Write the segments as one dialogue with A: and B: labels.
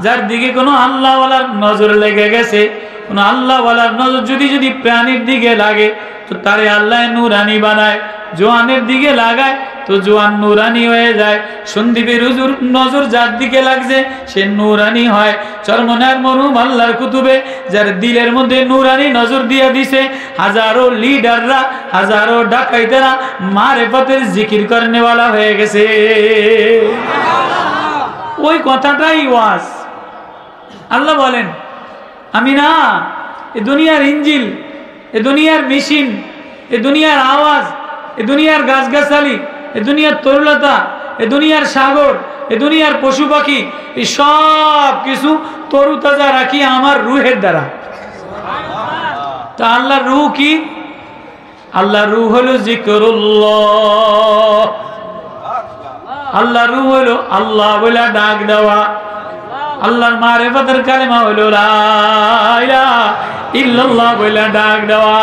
A: যার দিকে কোনো আল্লাহওয়ালার নজর লেগে গেছে, কোনো আল্লাহওয়ালার নজর যদি প্রাণীর দিকে লাগে তো তারে আল্লাহ নূরানি বানায়, জোয়ানের দিকে লাগায় তো জোয়ান নূরানি হয়ে যায়। সন্দীপের হুজুর নজর যার দিকে লাগছে সে নূরানি হয়। চরমনার মরহুম আল্লাহর কুতুবে যার দিলের মধ্যে নূরানি নজর দিয়া দিছে, হাজারো লিডাররা, হাজারো ডাকাইতেরা মারেফতের জিকির করনেওয়ালা হয়ে গেছে। ওই কথাটাই ওয়াজ। আল্লাহ বলেন আমি না এ দুনিয়ার ইঞ্জিল, এ দুনিয়ার মেশিন, এ দুনিয়ার আওয়াজ, এ দুনিয়ার গাছগাছালি, এ দুনিয়ার তরুলতা, এ দুনিয়ার সাগর, এ দুনিয়ার পশু পাখি, এই সব কিছু তরুতাজা রাখি আমার রুহের দ্বারা। তা আল্লাহর রূহ কি? আল্লাহর রূহ হলো জিকরুল্লাহ। আল্লাহর রূহ হলো আল্লাহ বলে ডাক দেওয়া। আল্লাহর মারিফতের কালেমা হলো লা ইলাহা ইল্লাল্লাহ বলে ডাক দেওয়া।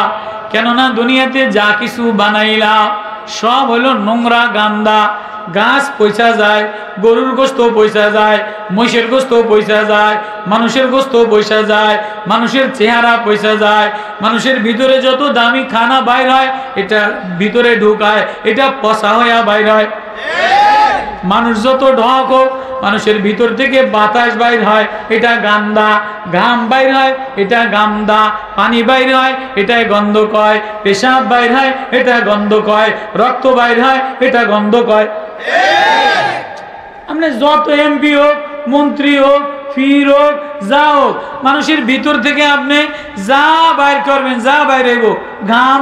A: কেননা দুনিয়াতে যা কিছু বানাইলাম সব হলো নোংরা গান্দা। গাছ পয়সা যায়, গরুর গোস্ত পয়সা যায়, মহিষের গোস্ত পয়সা যায়, মানুষের গোস্ত পয়সা যায়, মানুষের চেহারা পয়সা যায়, মানুষের ভিতরে যত দামি খানা বাইর হয় এটা ভিতরে ঢুকায়, এটা পচা হইয়া বাইর হয়। মানুষ যত ঢক হোক মানুষের ভিতর থেকে বাতাস বাইর হয়, এটা গান্দা। ঘাম বাইর হয়, এটা গান্দা। পানি বাইর হয়, এটাই গন্ধ কয়। পেশাব বাইর হয়, এটা গন্ধ কয়। রক্ত বাইর হয়, এটা গন্ধ কয়। আপনি যত এমপি হোক, মন্ত্রী হোক, ফির হোক, যা হোক, মানুষের ভিতর থেকে আপনি যা বাইর করবেন, যা বাইর হইব, ঘাম,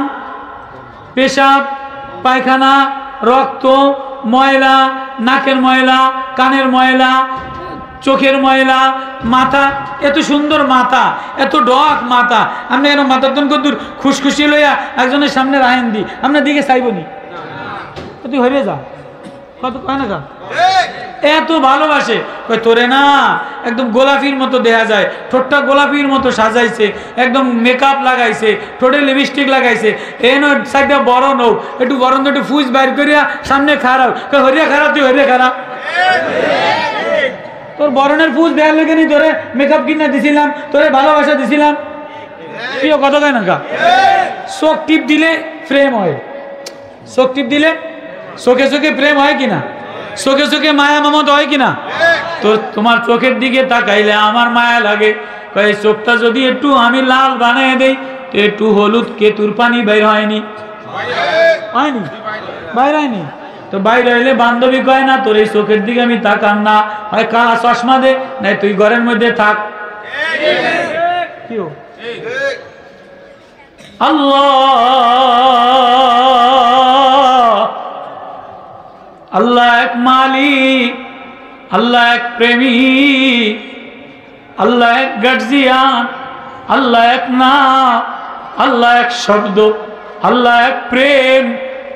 A: পেশাব, পায়খানা, রক্ত, ময়লা, নাকের ময়লা, কানের ময়লা, চোখের ময়লা, মাথা, এত সুন্দর মাথা, এত ডক মাথা, আপনি এর মাথার তন কত খুশখুশি লইয়া একজনের সামনে রাহেন দি, আপনার দিকে চাইবনি, তুই হয়ে যা কত কয় না কা এত ভালোবাসে। তোরে না একদম গোলাপির মতো দেখা যায়, ঠোঁটটা গোলাপির মতো সাজাইছে, একদম মেকআপ লাগাইছে, ঠোঁটে লিপস্টিক লাগাইছে, এন সাইডটা বড় নৌ, একটু গরম একটু ফুজ বাইর করিয়া সামনে খারাপ, হরিয়া খারাপ, তুই হরিয়া খারাপ। তোর বরণের ফুজ দেওয়ার লেগে নি তোরে মেকআপ কিনা দিছিলাম, তোরে ভালোবাসা দিছিলাম, প্রিয় কত কয় না কা। চোখ টিপ দিলে প্রেম হয়, চোখ টিপ দিলে চোখে চোখে প্রেম হয় কিনা, চোখে চোখে মায়া মমতা হয় কিনা। তো তোমার চোখের দিকে তাকাইলে আমার মায়া লাগে। কয় চোখটা যদি একটু আমি লাল বানিয়ে দেই তো একটু হলুদ কেতুর পানি বাইর হয়নি, হয়নি, বাইর হয়নি। তো বাইরে হইলে বান্ধবী কয় না তোর এই চোখের দিকে আমি তাকাম না, হয় কালা চশমা দে, নাই তুই ঘরের মধ্যে থাক। আল্লাহ আল্লাহ এক মালিক, আল্লাহ এক প্রেমিক, আল্লাহ এক গার্জিয়ান, আল্লাহ এক নাম, আল্লাহ এক শব্দ, আল্লাহ এক প্রেম,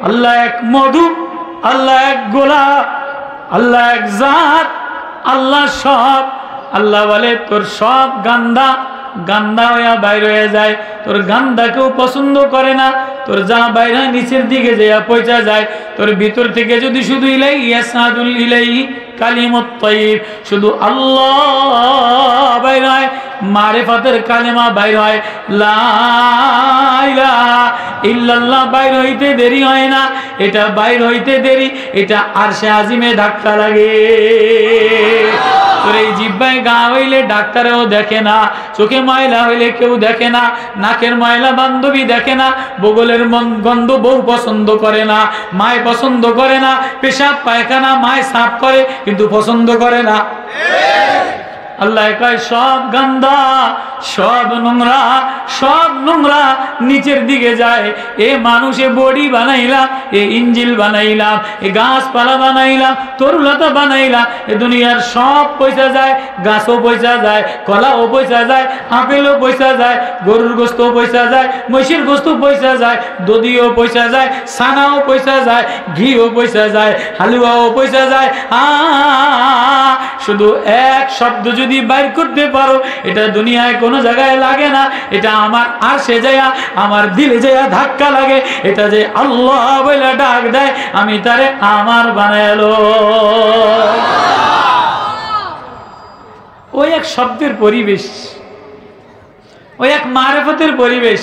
A: আল্লাহ এক মধু, আল্লাহ এক গোলাপ, আল্লাহ এক জাত, আল্লাহ সব। আল্লাহ বলে তোর সব গান্দা গান্দা হইয়া বাইর হয়ে যায়, তোর গান্দা কেউ পছন্দ করে না, তোর যা বাইর হয় নিচের দিকে যাইয়া পৌঁছা যায়। তোর ভিতর থেকে যদি শুধু ইলাইহি ইয়াসাদুল ইলাইহি কালিমুত তাইয়্যিব, শুধু আল্লাহ বাইর হয়, মারিফাতের কালেমা বাইর হয়, লা ইলাহা ইল্লাল্লাহ বাইর হইতে দেরি হয় না। এটা বাইর হইতে দেরি, এটা আরশে আজিমে ধাক্কা লাগে। তোর এই জিহ্বায় গা হইলে ডাক্তারেও দেখে না, চোখে ময়লা হইলে কেউ দেখে না, নাকের ময়লা বান্ধবী দেখে না, বগলের গন্ধ বউ পছন্দ করে না, মায় পছন্দ করে না, পেশাব পায়খানা মায় সাফ করে কিন্তু পছন্দ করে না। আল্লাহ কয় সব গান্দা, সব নোংরা, সব নোংরা নিচের দিকে যায়। এ মানুষে বডি বানাইলাম, এ ইঞ্জিল বানাইলাম, এ গাছপালা বানাইলাম, তরুলতা বানাইলাম, এ দুনিয়ার সব পয়সা যায়, গাছও পয়সা যায়, কলাও পয়সা যায়, আপেলও পয়সা যায়, গরুর গোস্ত পয়সা যায়, মহিষের গোস্ত পয়সা যায়, দধিও পয়সা যায়, ছানাও পয়সা যায়, ঘিও পয়সা যায়, হালুয়াও পয়সা যায়। শুধু এক শব্দ যদি বাইর করতে পারো, এটা দুনিয়ায় কোনো জায়গায় লাগে না, এটা আমার আরশে যায়া, আমার দিলে যায়া ধাক্কা লাগে। এটা যে আল্লাহ বলে ডাক দেয়, আমি তারে আমার বানাইলো। ওই এক শব্দের পরিবেশ, ওই এক মারেফতের পরিবেশ।